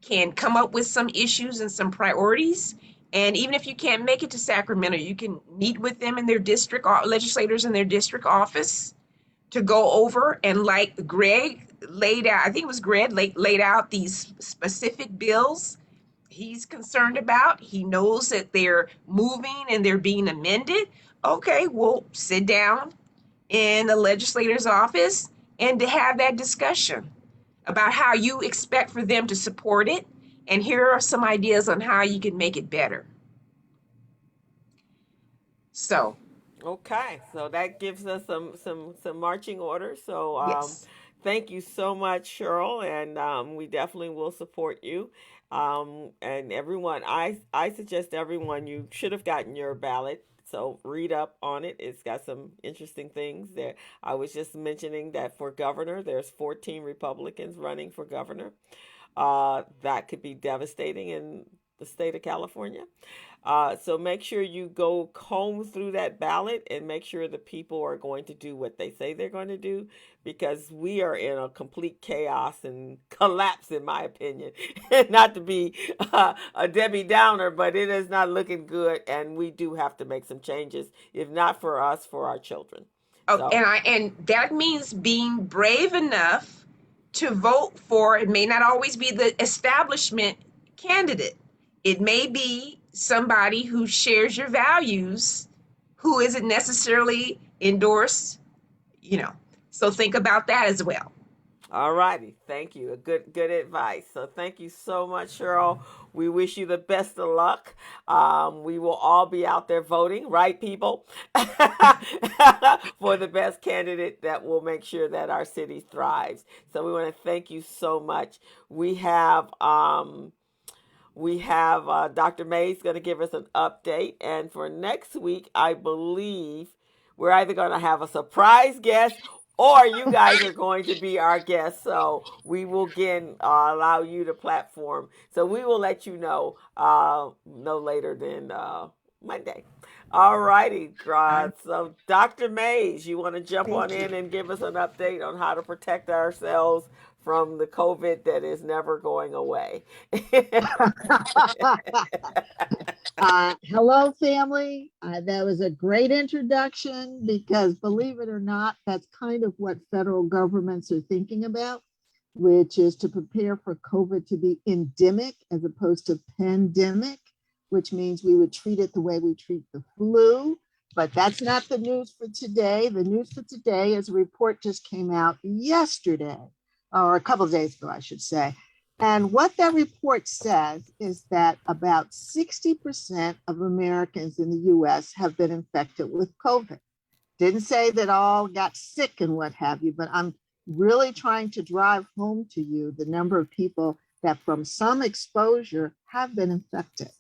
can come up with some issues and some priorities. And even if you can't make it to Sacramento, you can meet with them in their district, legislators in their district office to go over. And like Greg laid out, I think it was Greg laid out these specific bills he's concerned about. He knows that they're moving and they're being amended. Okay, we'll sit down in the legislator's office and to have that discussion about how you expect for them to support it. And here are some ideas on how you can make it better. So, Okay, so that gives us some marching orders. So yes. thank you so much, Cheryl, and we definitely will support you. And everyone, I suggest everyone you should have gotten your ballot. So read up on it. It's got some interesting things there. I was just mentioning that for governor, there's 14 Republicans running for governor. That could be devastating in the state of California. So make sure you go comb through that ballot and make sure the people are going to do what they say they're going to do, because we are in a complete chaos and collapse, in my opinion. Not to be a Debbie Downer, but it is not looking good, and we do have to make some changes, if not for us, for our children. Oh, So, and that means being brave enough to vote for, it may not always be the establishment candidate. It may be somebody who shares your values, who isn't necessarily endorsed, you know. So think about that as well. all righty. Thank you. A good advice. So thank you so much, Cheryl. We wish you the best of luck. We will all be out there voting, right, people, for the best candidate that will make sure that our city thrives. So we want to thank you so much. We have Dr. Mays going to give us an update, and for next week, I believe we're either going to have a surprise guest or you guys are going to be our guests. So we will again allow you the platform. So we will let you know no later than Monday. All righty. So Dr. Mays, you want to jump on Thank you. in and give us an update on how to protect ourselves from the COVID that is never going away? Hello, family. That was a great introduction because, believe it or not, that's kind of what federal governments are thinking about, which is to prepare for COVID to be endemic as opposed to pandemic, which means we would treat it the way we treat the flu. But that's not the news for today. The news for today is a report just came out yesterday, or a couple of days ago, I should say. And what that report says is that about 60% of Americans in the US have been infected with COVID. Didn't say that all got sick and what have you, but I'm really trying to drive home to you the number of people that from some exposure have been infected.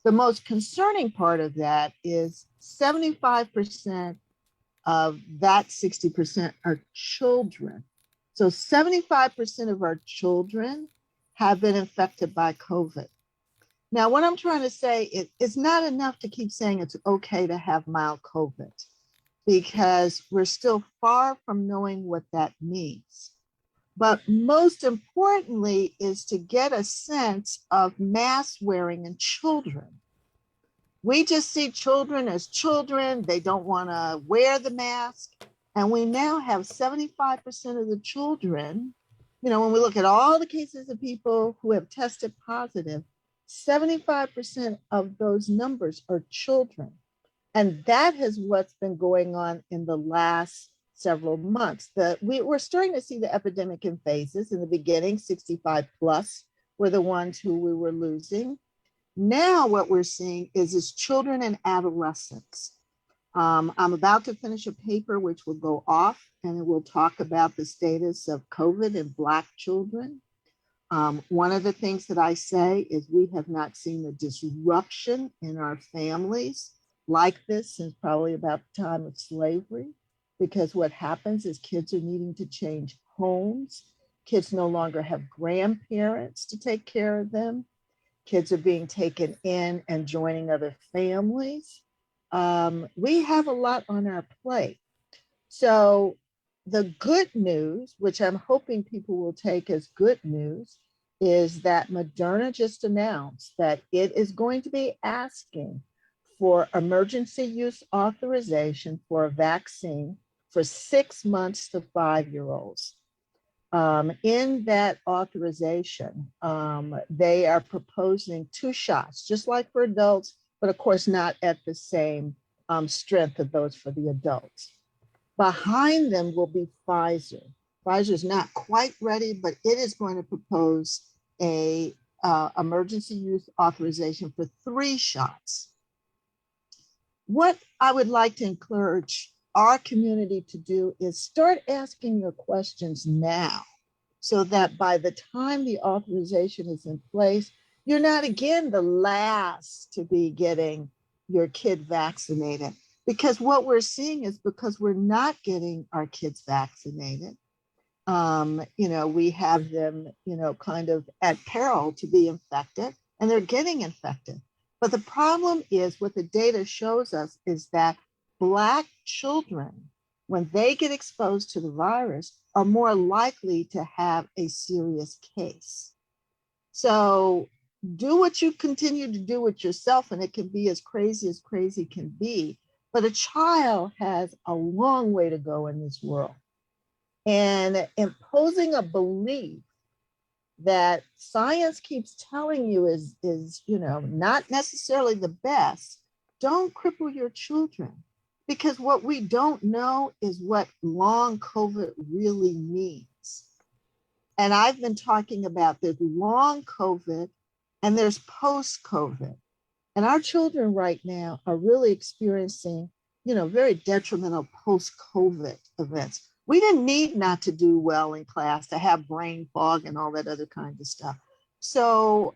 The most concerning part of that is 75% of that 60% are children. So 75% of our children have been infected by COVID. Now, what I'm trying to say is it's not enough to keep saying it's okay to have mild COVID, because we're still far from knowing what that means. But most importantly is to get a sense of mask wearing in children. We just see children as children. They don't want to wear the mask. And we now have 75% of the children, when we look at all the cases of people who have tested positive, 75% of those numbers are children. And that is what's been going on in the last several months. We're starting to see the epidemic in phases. In the beginning, 65 plus were the ones who we were losing. Now what we're seeing is children and adolescents. I'm about to finish a paper which will go off and it will talk about the status of COVID in Black children. One of the things that I say is we have not seen the disruption in our families like this since probably about the time of slavery, because what happens is kids are needing to change homes. Kids no longer have grandparents to take care of them. Kids are being taken in and joining other families. We have a lot on our plate. So the good news, which I'm hoping people will take as good news, is that Moderna just announced that it is going to be asking for emergency use authorization for a vaccine for 6 months to 5-year-olds. In that authorization, they are proposing 2 shots, just like for adults, but of course not at the same strength of those for the adults. Behind them will be Pfizer. Pfizer is not quite ready, but it is going to propose a emergency use authorization for 3 shots. What I would like to encourage our community to do is start asking your questions now, so that by the time the authorization is in place, you're not again the last to be getting your kid vaccinated. Because what we're seeing is because we're not getting our kids vaccinated, we have them, kind of at peril to be infected, and they're getting infected. But the problem is what the data shows us is that Black children, when they get exposed to the virus, are more likely to have a serious case. So do what you continue to do with yourself, and it can be as crazy can be. But a child has a long way to go in this world. And imposing a belief that science keeps telling you is not necessarily the best, don't cripple your children. Because what we don't know is what long COVID really means. And I've been talking about there's long COVID and there's post-COVID. And our children right now are really experiencing, very detrimental post-COVID events. We didn't need not to do well in class, to have brain fog and all that other kind of stuff. So,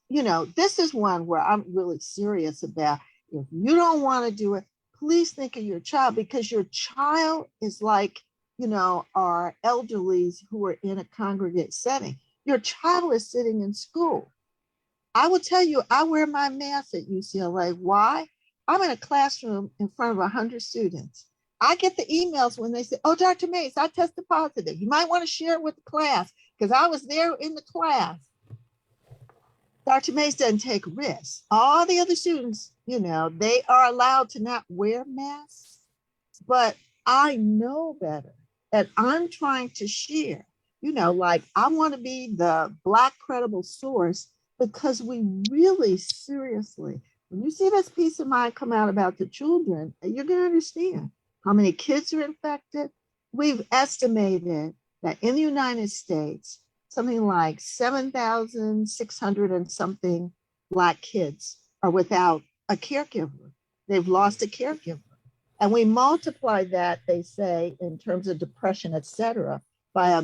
this is one where I'm really serious about. If you don't want to do it, please think of your child, because your child is like, our elderlies who are in a congregate setting. Your child is sitting in school. I will tell you, I wear my mask at UCLA. Why? I'm in a classroom in front of 100 students. I get the emails when they say, oh, Dr. Mays, I tested positive. You might want to share it with the class, because I was there in the class. Dr. Mays doesn't take risks. All the other students, they are allowed to not wear masks, but I know better. And I'm trying to share, like I want to be the Black credible source, because we really seriously, when you see this piece of mine come out about the children, you're going to understand how many kids are infected. We've estimated that in the United States, something like 7,600 and something Black kids are without a caregiver. They've lost a caregiver. And we multiply that, they say, in terms of depression, et cetera, by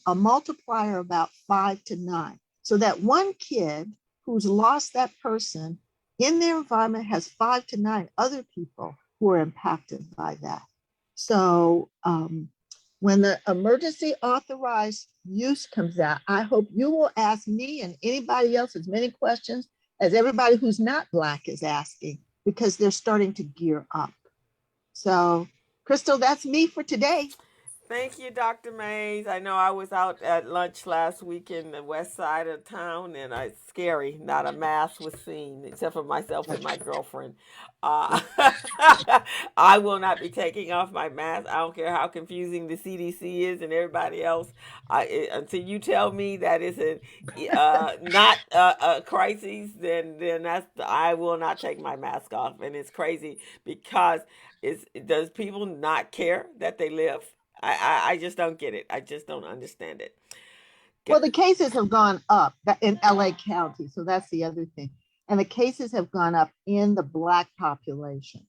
a multiplier about 5 to 9. So that one kid who's lost that person in their environment has 5 to 9 other people who are impacted by that. So when the emergency authorized use comes out, I hope you will ask me and anybody else as many questions as everybody who's not Black is asking, because they're starting to gear up. So, Crystal, that's me for today. Thank you, Dr. Mays. I know I was out at lunch last week in the west side of town, and it's scary. Not a mask was seen, except for myself and my girlfriend. Uh, I will not be taking off my mask. I don't care how confusing the CDC is and everybody else. Until you tell me that it's not a crisis, then I will not take my mask off. And it's crazy because does people not care that they live? I just don't get it. I just don't understand it. Well, the cases have gone up in LA County. So that's the other thing. And the cases have gone up in the Black population.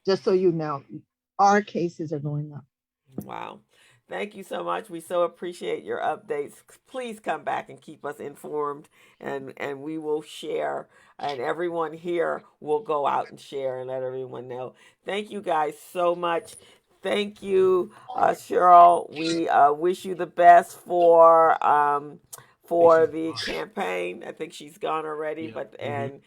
Just so you know, our cases are going up. Wow. Thank you so much. We so appreciate your updates. Please come back and keep us informed, and we will share, and everyone here will go out and share and let everyone know. Thank you guys so much. Thank you, Cheryl. We wish you the best for the campaign. I think she's gone already, Yeah. but and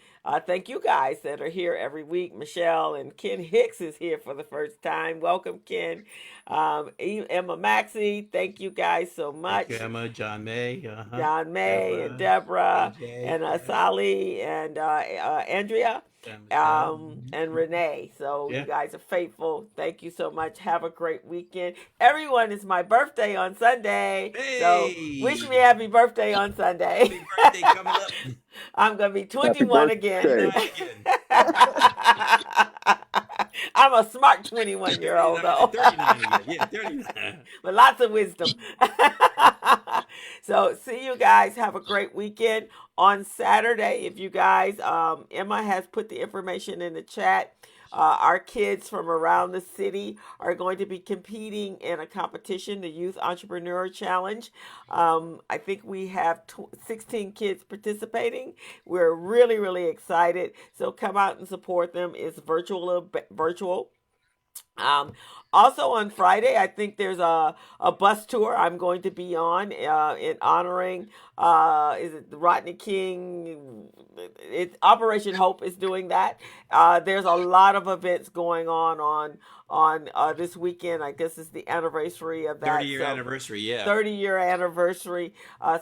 thank you guys that are here every week. Michelle and Ken Hicks is here for the first time. Welcome, Ken. Emma Maxey, thank you guys so Thank much. you, Emma, John May, John May and Deborah, Deborah AJ, and Sally and Andrea Michelle. and Renee. So you Yeah. guys are faithful. Thank you so much. Have a great weekend. Everyone, it's my birthday on Sunday. So wish me Hey, happy birthday on Sunday. happy birthday coming up. I'm going to be Happy 21 again. 29 again. I'm a smart 21-year-old, though. 39 again. Yeah, 39. With lots of wisdom. So see you guys. Have a great weekend. On Saturday, if you guys, Emma has put the information in the chat. Our kids from around the city are going to be competing in a competition, the Youth Entrepreneur Challenge. I think we have 16 kids participating. We're really, really excited. So come out and support them. It's virtual. Also on Friday, I think there's a bus tour I'm going to be on in honoring is it Rodney King? Operation Hope is doing that. There's a lot of events going on this weekend. I guess it's the anniversary of that. 30-year anniversary, yeah. 30-year anniversary.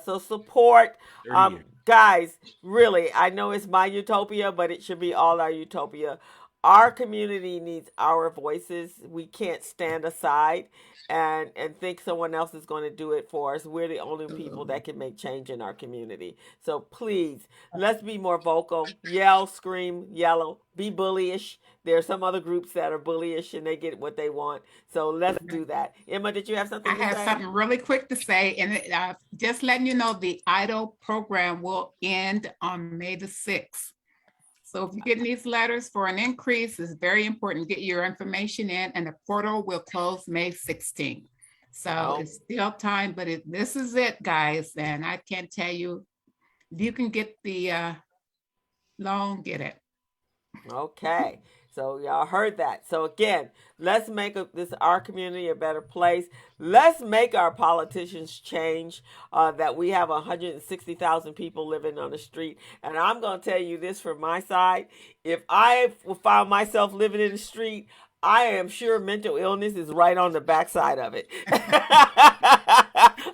So support. 30 years. Guys, really, I know it's my utopia, but it should be all our utopia. Our community needs our voices. We can't stand aside and think someone else is going to do it for us. We're the only people that can make change in our community. So please, let's be more vocal. Yell, scream, yellow, be bullyish. There are some other groups that are bullyish and they get what they want. So let's do that. Emma, did you have something to say? I have something really quick to say, and just letting you know the IDLE program will end on May the 6th. So if you're getting these letters for an increase, it's very important. Get your information in, and the portal will close May 16th. So It's still time, but this is it, guys. And I can't tell you, if you can get the loan, get it. Okay. So y'all heard that. So again, let's make our community a better place. Let's make our politicians change. That we have 160,000 people living on the street. And I'm going to tell you this from my side. If I found myself living in the street, I am sure mental illness is right on the backside of it.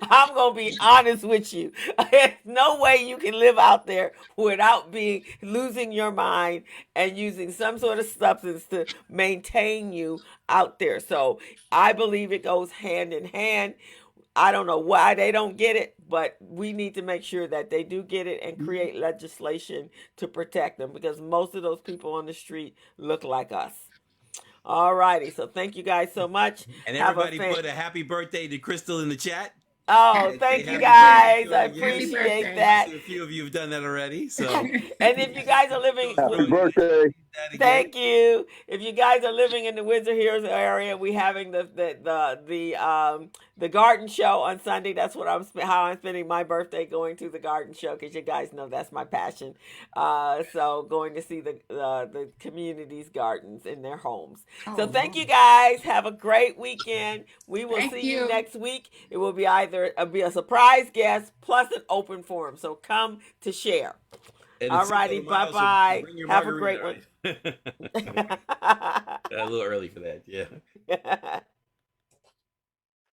I'm going to be honest with you. There's no way you can live out there without losing your mind and using some sort of substance to maintain you out there. So I believe it goes hand in hand. I don't know why they don't get it, but we need to make sure that they do get it and create legislation to protect them, because most of those people on the street look like us. All righty. So thank you guys so much. And everybody put a happy birthday to Crystal in the chat. Oh, thank you guys. I appreciate that. A few of you have done that already. So, and if you guys are living, Happy birthday. Thank you. If you guys are living in the Windsor Hills area, we having the garden show on Sunday. That's what how I'm spending my birthday, going to the garden show, because you guys know that's my passion. So going to see the community's gardens in their homes. So thank you guys. Have a great weekend. We will see you next week. It will be either a surprise guest plus an open forum. So come to share. All righty, bye-bye. Have a great one. A little early for that, yeah.